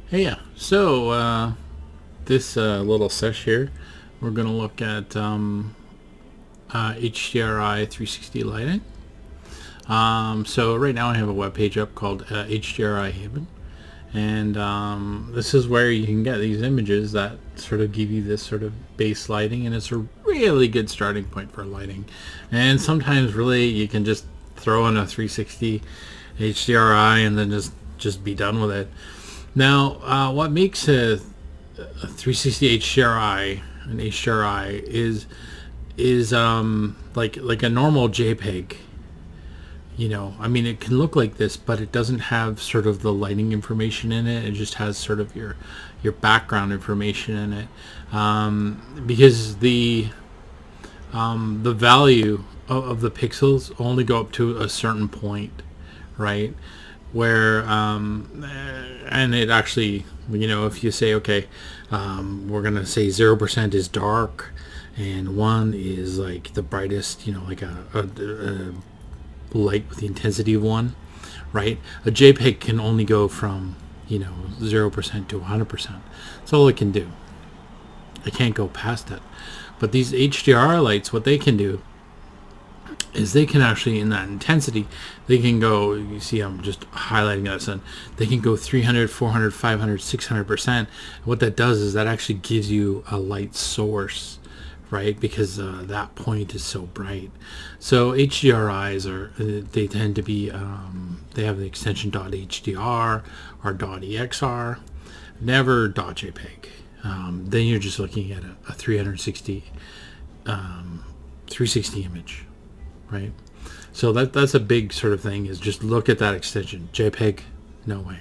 Hey, yeah. This little sesh here, we're going to look at HDRI 360 lighting. So right now I have a web page up called HDRI Haven, and this is where you can get these images that sort of give you this sort of base lighting, and it's a really good starting point for lighting. And sometimes really you can just throw in a 360 HDRI and then just be done with it. Now, what makes a 360 HDRI an HDRI is like a normal JPEG. I mean, it can look like this, but it doesn't have sort of the lighting information in it. It just has sort of your background information in it, because the value of the pixels only go up to a certain point, right? Where and it actually, if you say, okay, we're gonna say 0% is dark and 1 is like the brightest, like a light with the intensity of 1, right? A JPEG can only go from 0% to 100%. That's all it can do. It can't go past it. But these HDR lights, what they can do is they can actually, in that intensity, they can go, you see I'm just highlighting that sun, they can go 300, 400, 500, 600%. What that does is that actually gives you a light source, right? Because that point is so bright. So HDRIs they tend to be, they have the extension .hdr or .exr, never .jpeg. Then you're just looking at a 360 image, right? So that's a big sort of thing, is just look at that extension. JPEG, no way.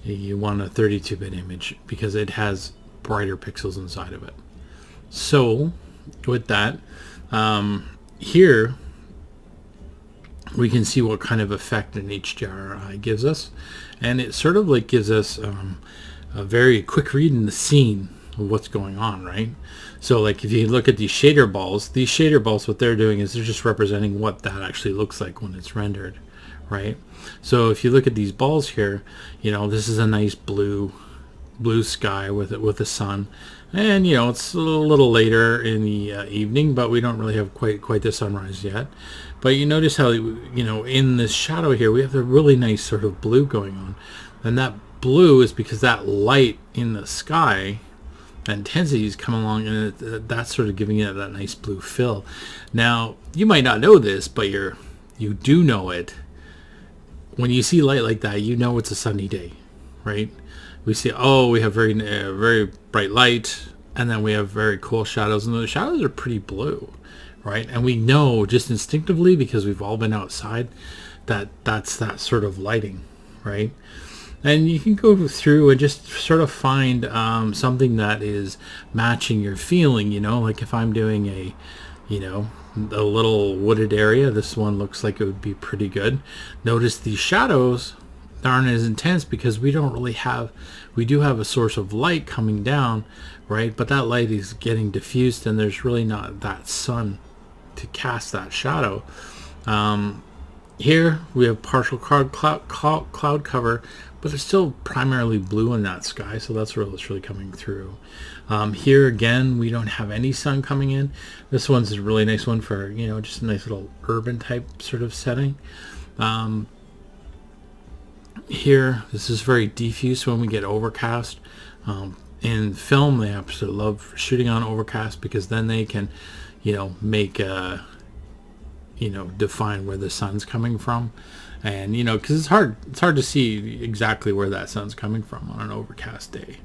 You want a 32-bit image because it has brighter pixels inside of it. So with that, here we can see what kind of effect an HDRI gives us, and it sort of like gives us a very quick read in the scene of what's going on, right? So like if you look at these shader balls, what they're doing is they're just representing what that actually looks like when it's rendered, right? So if you look at these balls here, this is a nice blue sky with the sun, and it's a little later in the evening, but we don't really have quite the sunrise yet. But you notice how in this shadow here we have a really nice sort of blue going on, and that blue is because that light in the sky, that intensity, is coming along, and that's sort of giving it that nice blue fill. Now you might not know this, but you do know it. When you see light like that, it's a sunny day, right? We see, we have very bright light, and then we have very cool shadows, and the shadows are pretty blue, right? And we know just instinctively, because we've all been outside, that that's that sort of lighting, right? And you can go through and just sort of find something that is matching your feeling, like if I'm doing a little wooded area, this one looks like it would be pretty good. Notice these shadows aren't as intense because we do have a source of light coming down, right? But that light is getting diffused, and there's really not that sun to cast that shadow. Here we have partial cloud cover, but it's still primarily blue in that sky, so that's where it's really coming through. Here again, we don't have any sun coming in. This one's a really nice one for just a nice little urban type sort of setting. Here, this is very diffuse when we get overcast. In film, they absolutely love shooting on overcast, because then they can make define where the sun's coming from, and because it's hard to see exactly where that sun's coming from on an overcast day.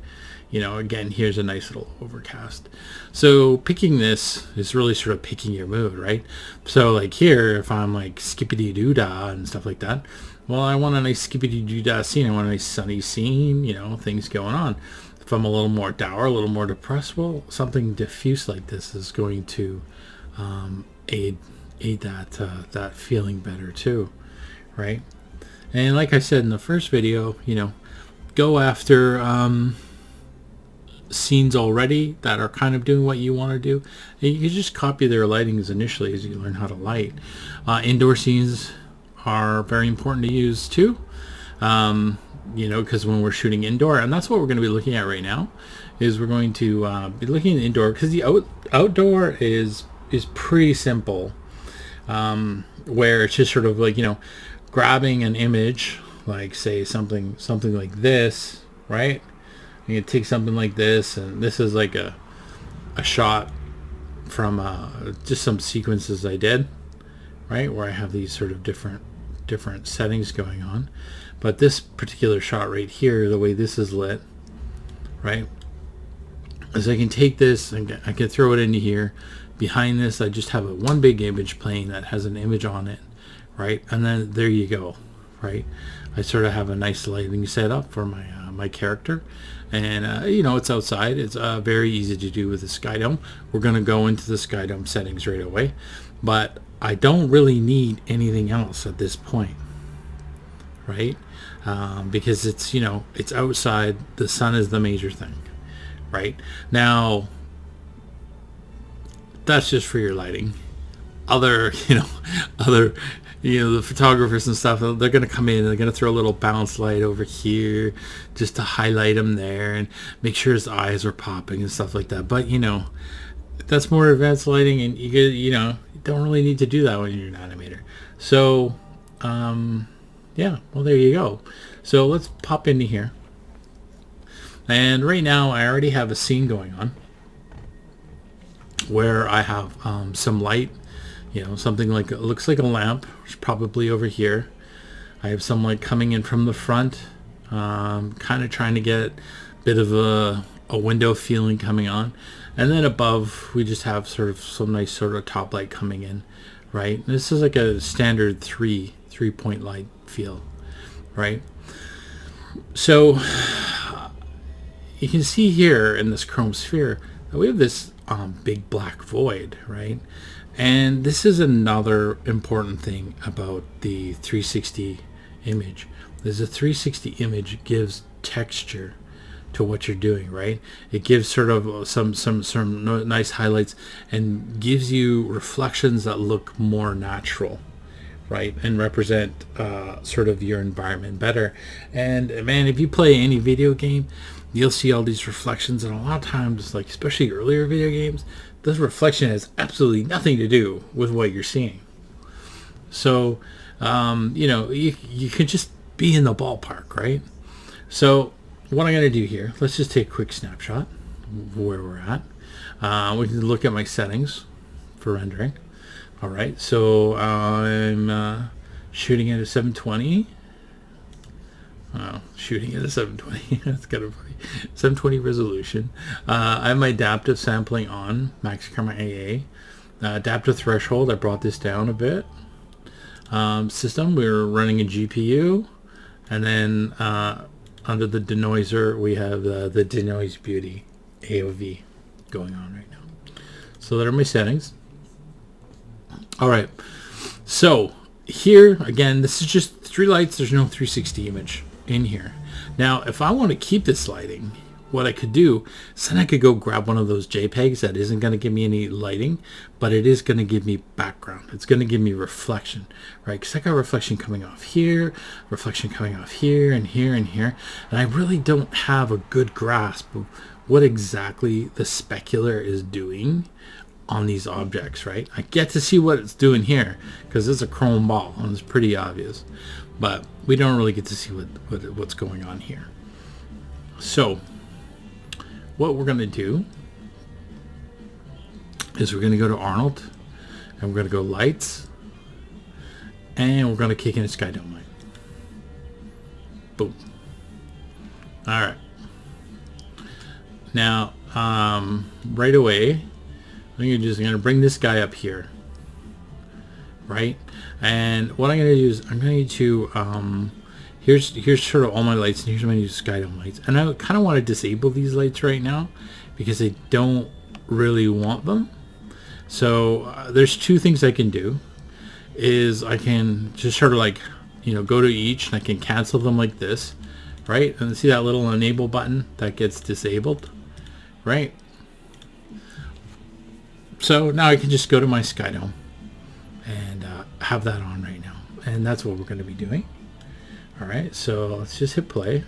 Again, here's a nice little overcast. So picking this is really sort of picking your mood, right? So like here, if I'm like skippity doo dah and stuff like that, well, I want a nice skippity doo dah scene. I want a nice sunny scene, things going on. If I'm a little more dour, a little more depressed, well, something diffuse like this is going to aid that feeling better too, right? And like I said in the first video, go after scenes already that are kind of doing what you want to do, and you can just copy their lightings initially as you learn how to light. Indoor scenes are very important to use too. You know, because when we're shooting indoor, and that's what we're going to be looking at right now, is we're going to be looking at indoor, because the outdoor is pretty simple, where it's just sort of like, you know, grabbing an image, like say something like this, right? You can take something like this, and this is like a shot from just some sequences I did, right, where I have these sort of different settings going on. But this particular shot right here, the way this is lit, right, is I can take this and I can throw it into here. Behind this, I just have one big image playing that has an image on it, right? And then there you go, right? I sort of have a nice lighting setup for my my character, and you know, it's outside. It's very easy to do with the Skydome. We're going to go into the Skydome settings right away, but I don't really need anything else at this point, right? Because it's, you know, it's outside. The sun is the major thing, right? Now, that's just for your lighting. Other the photographers and stuff, they're going to come in and they're going to throw a little bounce light over here just to highlight him there and make sure his eyes are popping and stuff like that. But, you know, that's more advanced lighting, and you know, you don't really need to do that when you're an animator. So, yeah, well, there you go. So let's pop into here. And right now I already have a scene going on where I have some light, you know, something like, it looks like a lamp, which is probably over here. I have some light coming in from the front, kind of trying to get a bit of a window feeling coming on. And then above, we just have sort of some nice sort of top light coming in, right? This is like a standard three-point light feel, right? So you can see here in this chrome sphere that we have this big black void, right? And this is another important thing about the 360 image. There's a 360 image gives texture to what you're doing, right? It gives sort of some nice highlights and gives you reflections that look more natural, right, and represent sort of your environment better. And man, if you play any video game, you'll see all these reflections, and a lot of times, like especially earlier video games, this reflection has absolutely nothing to do with what you're seeing. So you know, you could just be in the ballpark, right? So what I'm going to do here, let's just take a quick snapshot of where we're at. We can look at my settings for rendering. All right, so I'm shooting at a 720. Shooting at a 720. That's kind of funny. 720 resolution. I have my adaptive sampling on, max camera AA. Adaptive threshold, I brought this down a bit. System, we're running a GPU. And then under the denoiser, we have the denoise beauty AOV going on right now. So that are my settings. All right, so here again, this is just 3 lights. There's no 360 image in here. Now, if I want to keep this lighting, what I could do is then I could go grab one of those JPEGs that isn't going to give me any lighting, but it is going to give me background. It's going to give me reflection, right? Because I got reflection coming off here, reflection coming off here and here and here, and I really don't have a good grasp of what exactly the specular is doing on these objects, right? I get to see what it's doing here because it's a chrome ball and it's pretty obvious, but we don't really get to see what's going on here. So what we're going to do is we're going to go to Arnold and we're going to go lights and we're going to kick in a Skydome light. Boom. All right. Now, right away, I'm just going to bring this guy up here, right? And what I'm going to do is I'm going to here's sort of all my lights, and here's my new Skydome lights. And I kind of want to disable these lights right now because I don't really want them. So there's 2 things I can do. Is I can just sort of like, you know, go to each and I can cancel them like this, right? And see that little enable button that gets disabled, right? So now I can just go to my Skydome and have that on right now. And that's what we're going to be doing. All right, so let's just hit play.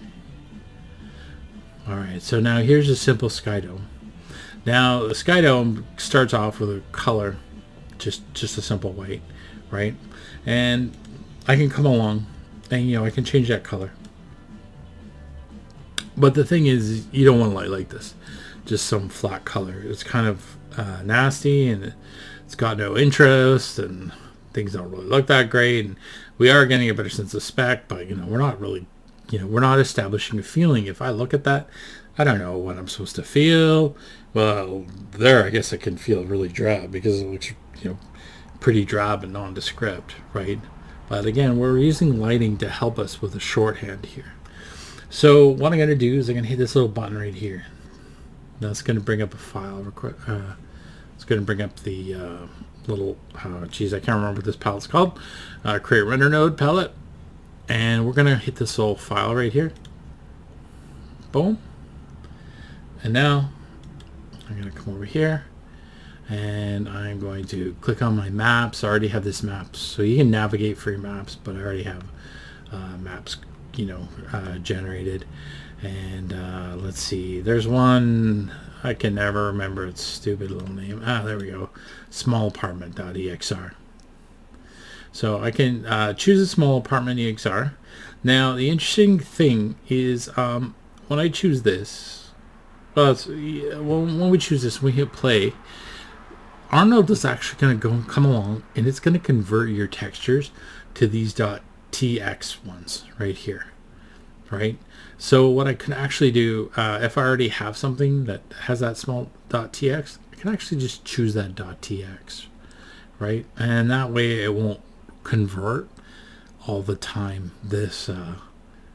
All right, so now here's a simple Skydome. Now the Skydome starts off with a color, just a simple white, right? And I can come along and I can change that color. But the thing is, you don't want a light like this, just some flat color. It's kind of nasty, and it's got no interest, and things don't really look that great. And we are getting a better sense of spec, but we're not really, we're not establishing a feeling. If I look at that, I don't know what I'm supposed to feel. Well, there, I guess I can feel really drab because it looks, pretty drab and nondescript, right? But again, we're using lighting to help us with a shorthand here. So what I'm going to do is I'm going to hit this little button right here. That's going to bring up a file. It's going to bring up the little, geez, I can't remember what this palette's called. Create render node palette. And we're going to hit this little file right here. Boom. And now I'm going to come over here. And I'm going to click on my maps. I already have this maps. So you can navigate for your maps, but I already have maps generated. And let's see, there's one I can never remember its stupid little name. There we go, small apartment.exr. So I can choose a small apartment exr. Now the interesting thing is when I choose this, when we choose this, we hit play, Arnold is actually going to come along and it's going to convert your textures to these .tx ones right here, right? So what I can actually do, if I already have something that has that small .tx, I can actually just choose that .tx, right? And that way it won't convert all the time this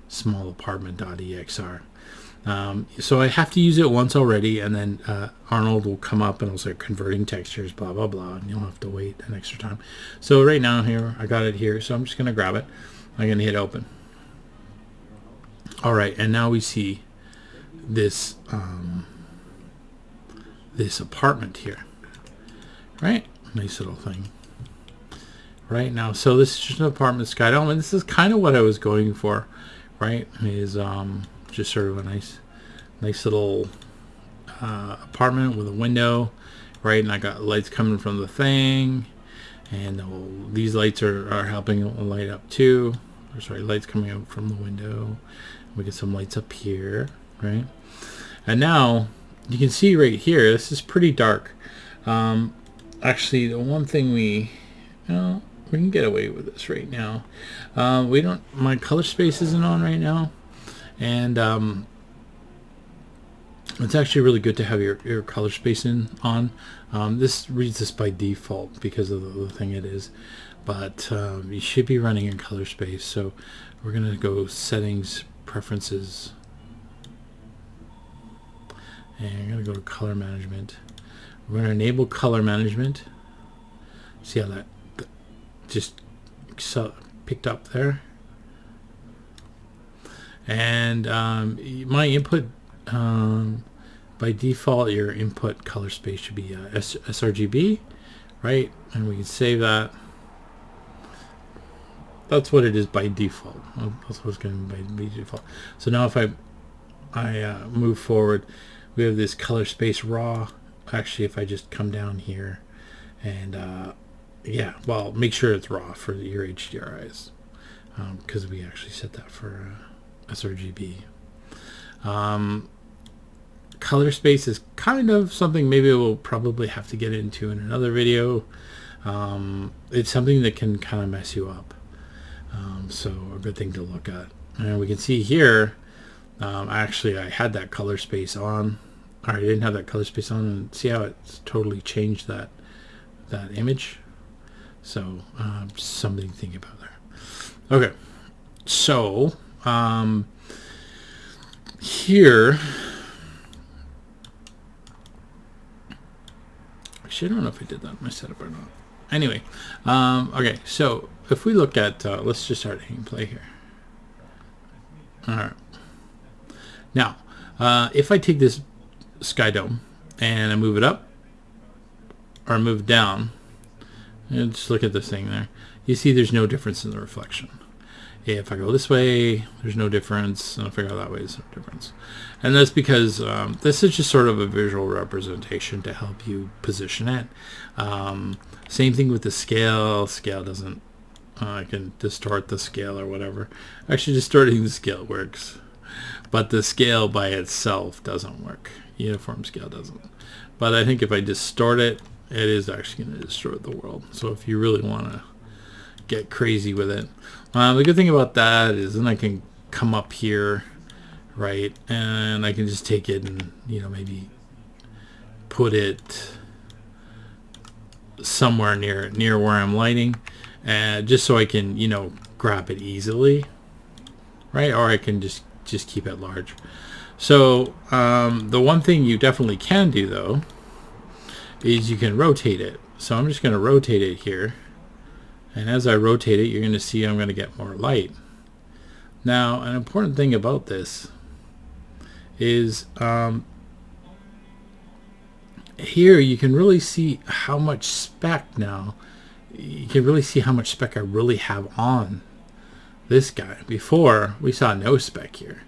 small apartment.exr. So I have to use it once already, and then Arnold will come up and it'll say converting textures, blah blah blah, and you'll have to wait an extra time. So right now here I got it here, so I'm just gonna grab it. I'm gonna hit open. All right, and now we see this this apartment here, right? Nice little thing. Right now, so this is just an apartment Skydome, and this is kind of what I was going for, right? Is just sort of a nice little apartment with a window, right? And I got lights coming from the thing, and these lights are helping light up too. Sorry, lights coming out from the window. We get some lights up here, right? And now you can see right here, this is pretty dark. Actually, the one thing we can get away with this right now. We don't. My color space isn't on right now. And it's actually really good to have your color spacing on. This reads this by default because of the thing it is, but you should be running in color space. So we're gonna go settings, preferences, and I'm gonna go to color management. We're gonna enable color management. See how that just picked up there. And my input, by default, your input color space should be sRGB, right? And we can save that. That's what it is by default. That's what's going to be by default. So now if I move forward, we have this color space raw. Actually, if I just come down here and yeah, well, make sure it's raw for your HDRIs, because we actually set that for sRGB. Color space is kind of something maybe we'll probably have to get into in another video. It's something that can kind of mess you up. So a good thing to look at. And we can see here, actually I had that color space on. Or I didn't have that color space on, and see how it's totally changed that image. So something to think about there. Okay, so here, actually I don't know if I did that in my setup or not. Anyway, okay, so if we look at, let's just start hitting play here. All right. Now, if I take this Skydome and I move it up or move it down, and just look at this thing there, you see there's no difference in the reflection. If I go this way, there's no difference, and if I go that way, there's no difference. And that's because this is just sort of a visual representation to help you position it. Same thing with the scale. Scale doesn't, I can distort the scale or whatever. Actually, distorting the scale works, but the scale by itself doesn't work. Uniform scale doesn't. But I think if I distort it, it is actually going to distort the world. So if you really want to get crazy with it, the good thing about that is then I can come up here, right, and I can just take it and maybe put it somewhere near where I'm lighting, and just so I can grab it easily, right? Or I can just keep it large. So the one thing you definitely can do though is you can rotate it. So I'm just going to rotate it here, and as I rotate it, you're going to see I'm going to get more light. Now, an important thing about this is here you can really see how much spec now. You can really see how much spec I really have on this guy. Before, we saw no spec here.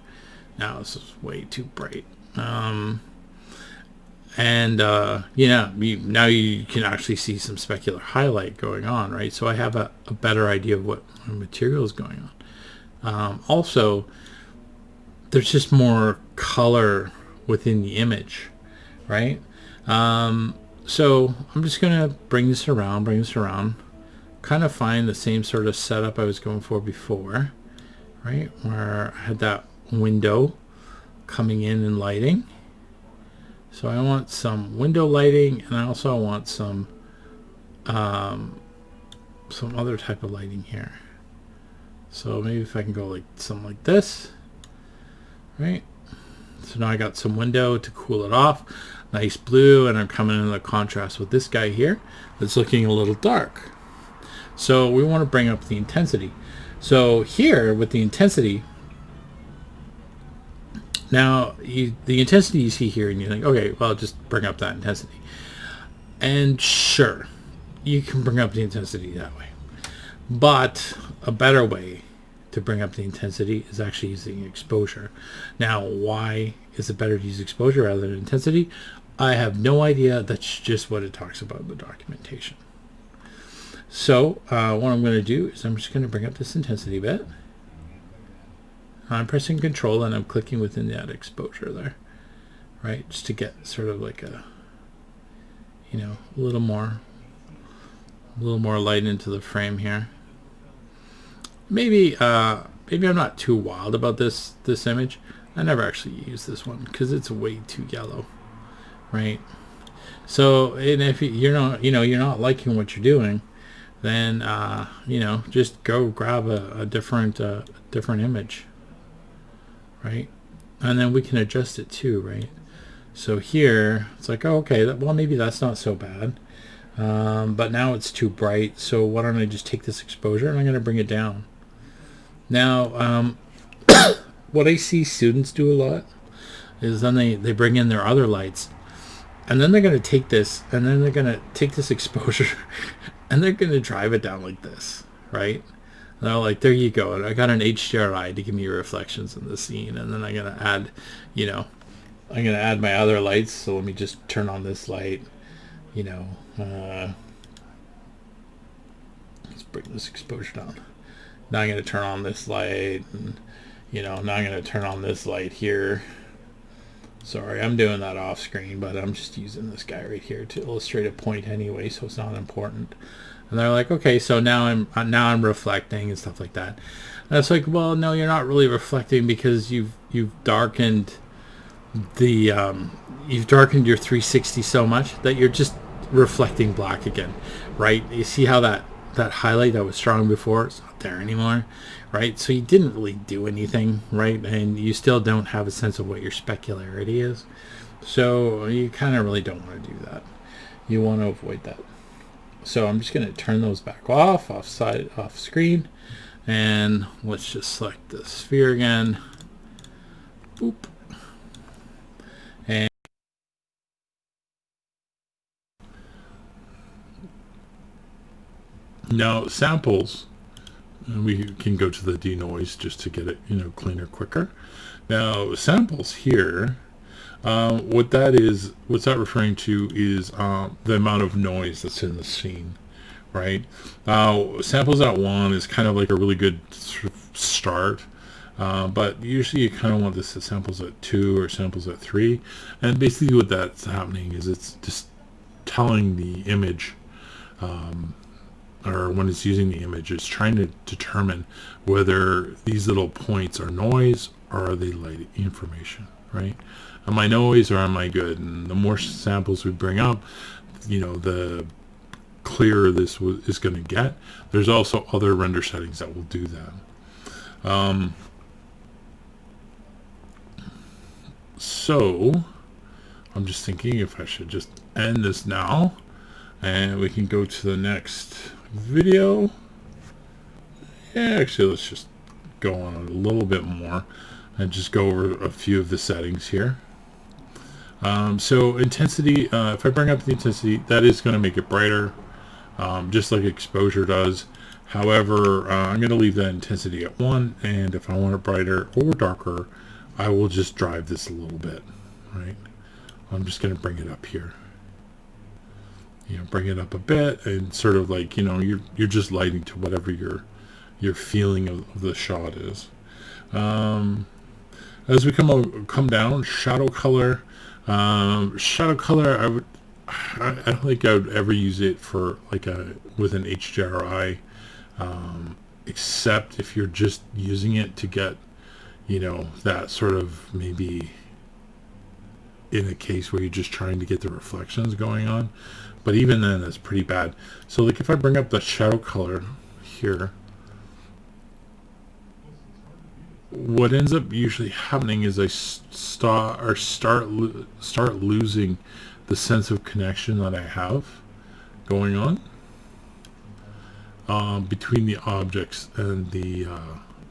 Now this is way too bright. Now you can actually see some specular highlight going on, right? So I have a better idea of what material is going on. Also, there's just more color within the image, right? So I'm just going to bring this around, kind of find the same sort of setup I was going for before, right? Where I had that window coming in and lighting. So I want some window lighting, and I also want some other type of lighting here. So maybe if I can go like something like this, right? So now I got some window to cool it off. Nice blue, and I'm coming in the contrast with this guy here that's looking a little dark. So we want to bring up the intensity. So here with the intensity, now the intensity you see here, and you think, okay, well, just bring up that intensity. And sure, you can bring up the intensity that way. But a better way to bring up the intensity is actually using exposure. Now, why is it better to use exposure rather than intensity? I have no idea. That's just what it talks about in the documentation. So what I'm going to do is I'm just going to bring up this intensity bit. I'm pressing Control and I'm clicking within that exposure there, right? Just to get sort of like a, a little more light into the frame here. Maybe I'm not too wild about this image. I never actually use this one because it's way too yellow, right? So, and if you're not liking what you're doing, then just go grab a different image, right? And then we can adjust it too, right? So here it's like, oh, okay, well, maybe that's not so bad, but now it's too bright. So why don't I just take this exposure and I'm going to bring it down. Now, what I see students do a lot is then they bring in their other lights, and then they're going to take this, and then they're going to take this exposure and they're going to drive it down like this, right? And they're like, there you go, and I got an HDRI to give me reflections in the scene, and then I'm going to add, I'm going to add my other lights. So let me just turn on this light, let's bring this exposure down. Now I'm going to turn on this light, and now I'm going to turn on this light here. Sorry, I'm doing that off screen, but I'm just using this guy right here to illustrate a point anyway, so it's not important. And they're like, okay, so now I'm reflecting and stuff like that. And it's like, well, no, you're not really reflecting because you've darkened you've darkened your 360 so much that you're just reflecting black again, right? You see how that highlight that was strong before, it's not there anymore, right? So you didn't really do anything, right? And you still don't have a sense of what your specularity is. So you kind of really don't want to do that. You want to avoid that. So I'm just going to turn those back off screen, and let's just select the sphere again. Boop. And now samples And we can go to the denoise just to get it, cleaner, quicker. Now, samples here, what's that referring to is the amount of noise that's in the scene, right? Samples at 1 is kind of like a really good sort of start. But usually you kind of want this at samples at 2 or samples at 3. And basically what that's happening is it's just telling the image, or when it's using the image, it's trying to determine whether these little points are noise or are they light information, right? Am I noise or am I good? And the more samples we bring up, the clearer this is going to get. There's also other render settings that will do that. So I'm just thinking if I should just end this now and we can go to the next video. Yeah, actually let's just go on a little bit more and just go over a few of the settings here. So intensity, if I bring up the intensity, that is going to make it brighter, just like exposure does. However, I'm going to leave that intensity at 1, and if I want it brighter or darker, I will just drive this a little bit, right? I'm just going to bring it up here. Bring it up a bit, and sort of like, you're just lighting to whatever your feeling of the shot is. As we come down, shadow color. Shadow color, I don't think I would ever use it for with an HDRI, except if you're just using it to get, that sort of, maybe in a case where you're just trying to get the reflections going on. But even then, that's pretty bad. So like if I bring up the shadow color here, what ends up usually happening is I start losing the sense of connection that I have going on between the objects and the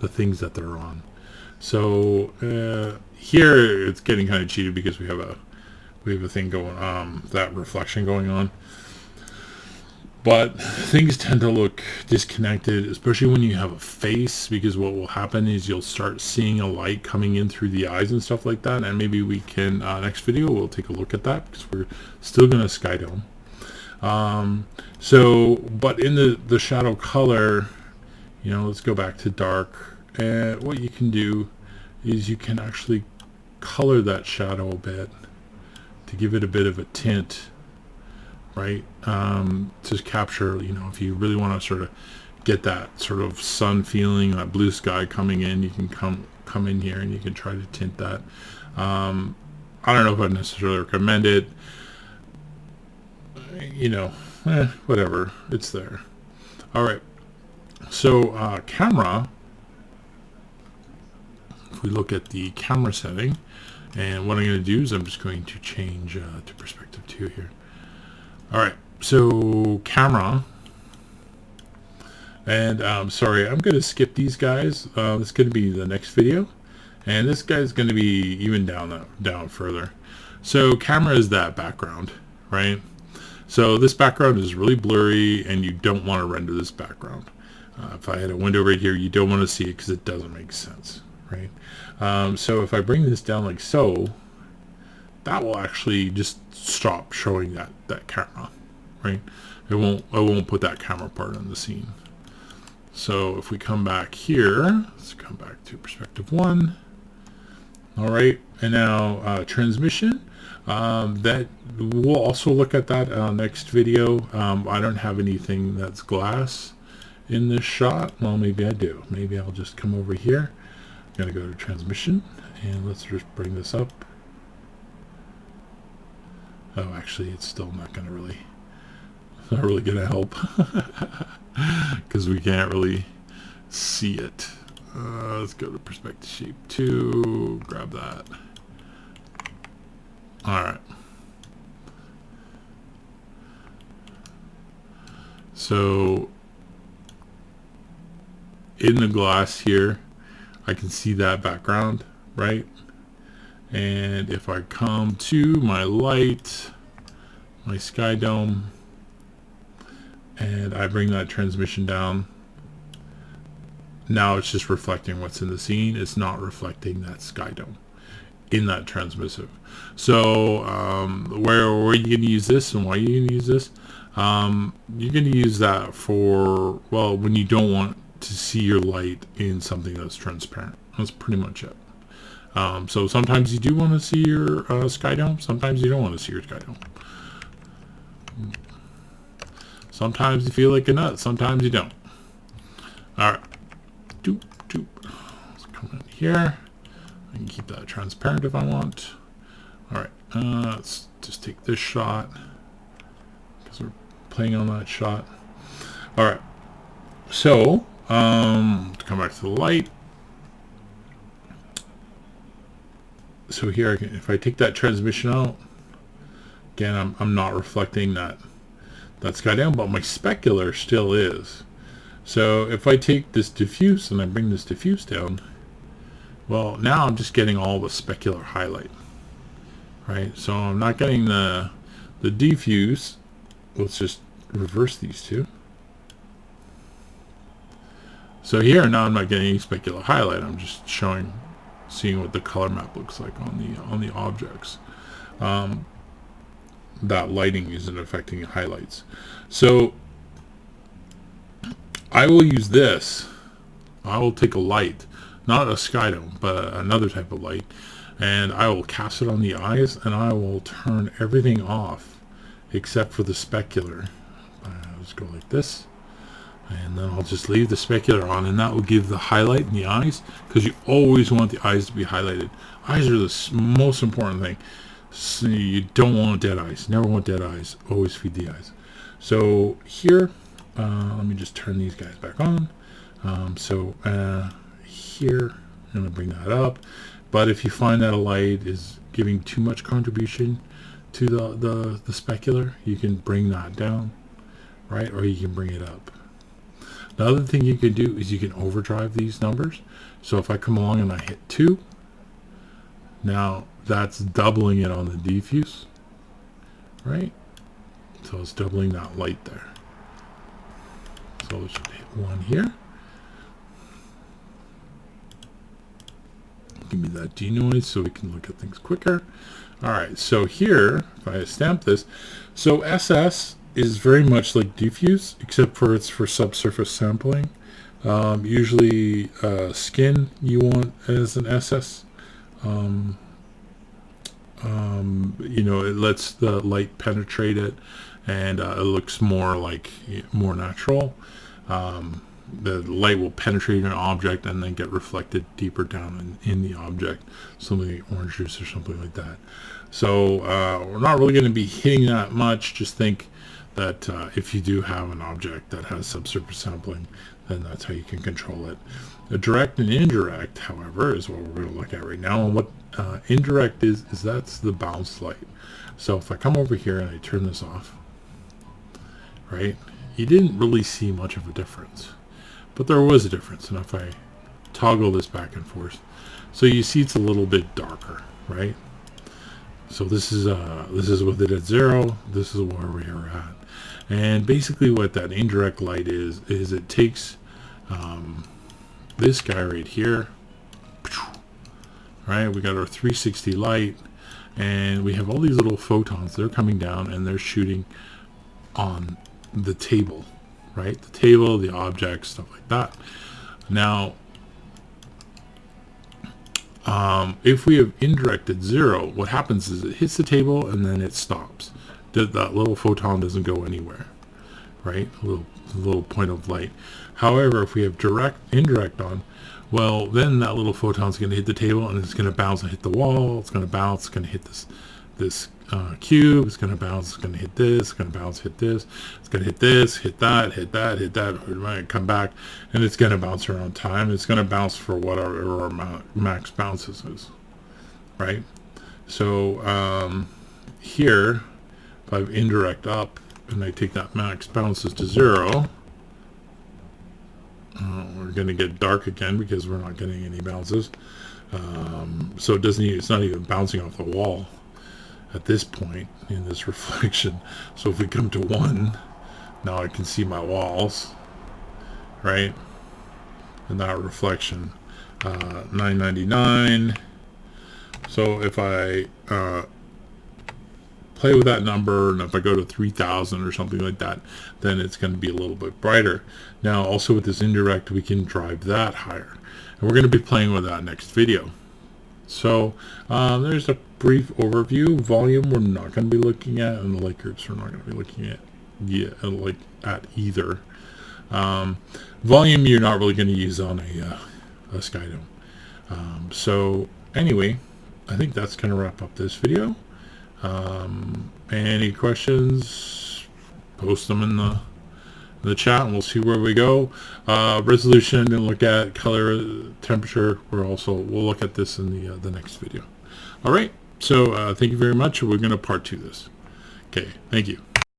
things that they're on. So here it's getting kind of cheated because we have a thing going that reflection going on. But things tend to look disconnected, especially when you have a face, because what will happen is you'll start seeing a light coming in through the eyes and stuff like that. And maybe we can, next video, we'll take a look at that, because we're still going to Skydome. But in the shadow color, let's go back to dark. And what you can do is you can actually color that shadow a bit to give it a bit of a tint, right? To capture, if you really want to sort of get that sort of sun feeling, that blue sky coming in, you can come in here and you can try to tint that. I don't know if I'd necessarily recommend it. Whatever, it's there. All right. So camera, if we look at the camera setting, and what I'm going to do is I'm just going to change to perspective 2 here. All right, so camera, and sorry, I'm going to skip these guys. It's going to be the next video, and this guy's going to be even down further. So camera is that background, right? So this background is really blurry, and you don't want to render this background. If I had a window right here, you don't want to see it because it doesn't make sense, right? So if I bring this down like so, that will actually just stop showing that camera, right? I won't put that camera part in the scene. So if we come back here, let's come back to perspective 1. All right, and now transmission. That we'll also look at that next video. I don't have anything that's glass in this shot. Well, maybe I do. Maybe I'll just come over here. I'm gonna go to transmission, and let's just bring this up. Oh, actually, it's still not really gonna help because we can't really see it. Let's go to perspective shape 2. Grab that. All right. So in the glass here, I can see that background, right? And if I come to my light, my Skydome, and I bring that transmission down, now it's just reflecting what's in the scene. It's not reflecting that Skydome in that transmissive. So where are you going to use this, and why are you going to use this? You're going to use that for, well, when you don't want to see your light in something that's transparent. That's pretty much it. So sometimes you do want to see your Skydome. Sometimes you don't want to see your Skydome. Sometimes you feel like a nut. Sometimes you don't. All right. Doop, doop. Let's come in here. I can keep that transparent if I want. All right. Let's just take this shot because we're playing on that shot. All right. So to come back to the light. So here, if I take that transmission out, again, I'm not reflecting that Skydome, but my specular still is. So if I take this diffuse and I bring this diffuse down, well, now I'm just getting all the specular highlight, right? So I'm not getting the diffuse. Let's just reverse these two. So here now I'm not getting any specular highlight. I'm just seeing what the color map looks like on the objects. That lighting isn't affecting highlights. So I will use this. I will take a light, not a Skydome, but another type of light, and I will cast it on the eyes, and I will turn everything off except for the specular. I'll just go like this, and then I'll just leave the specular on, and that will give the highlight in the eyes, because you always want the eyes to be highlighted. Eyes are the most important thing. So you don't want dead eyes. Never want dead eyes. Always feed the eyes. So here, let me just turn these guys back on. Here, I'm going to bring that up. But if you find that a light is giving too much contribution to the specular, you can bring that down, right? Or you can bring it up. The other thing you can do is you can overdrive these numbers. So if I come along and I hit 2, now that's doubling it on the diffuse, right? So it's doubling that light there. So let's just hit 1 here. Give me that denoise so we can look at things quicker. All right, so here, if I stamp this, so SS is very much like diffuse, except for it's for subsurface sampling. Usually skin you want as an SS. It lets the light penetrate it, and it looks more natural. The light will penetrate an object and then get reflected deeper down in the object, something like orange juice or something like that. So we're not really going to be hitting that much. Just think that if you do have an object that has subsurface sampling, then that's how you can control it. The direct and indirect, however, is what we're going to look at right now. And what indirect is that's the bounce light. So if I come over here and I turn this off, right, you didn't really see much of a difference, but there was a difference. And if I toggle this back and forth, so you see it's a little bit darker, right? So this is with it at 0. This is where we are at. And basically what that indirect light is it takes this guy right here, right? We got our 360 light, and we have all these little photons. They're coming down and they're shooting on the table, right? The table, the object, stuff like that. Now, if we have indirect at 0, what happens is it hits the table and then it stops. That little photon doesn't go anywhere, right? A little point of light. However, if we have indirect on, well, then that little photon's going to hit the table and it's going to bounce and hit the wall. It's going to bounce. It's going to hit this cube. It's going to bounce. It's going to hit this. It's going to bounce. Hit this. It's going to hit this. Hit that. Hit that. Hit that. It might come back, and it's going to bounce around time. It's going to bounce for whatever our max bounces is, right? So here, if I have indirect up and I take that max bounces to 0. We're going to get dark again because we're not getting any bounces. So it's not even bouncing off the wall at this point in this reflection. So if we come to 1, now I can see my walls, right? and that reflection, 999. So if I play with that number, and if I go to 3000 or something like that, then it's going to be a little bit brighter. Now also with this indirect, we can drive that higher, and we're going to be playing with that next video. So there's a brief overview. Volume we're not going to be looking at, and the light groups we're not going to be looking at at either. Volume you're not really going to use on a Skydome. So anyway, I think that's going to wrap up this video. Any questions, post them in the chat, and we'll see where we go. Resolution, and look at color, temperature. We'll look at this in the next video. All right. So thank you very much. We're going to part 2 this. Okay. Thank you.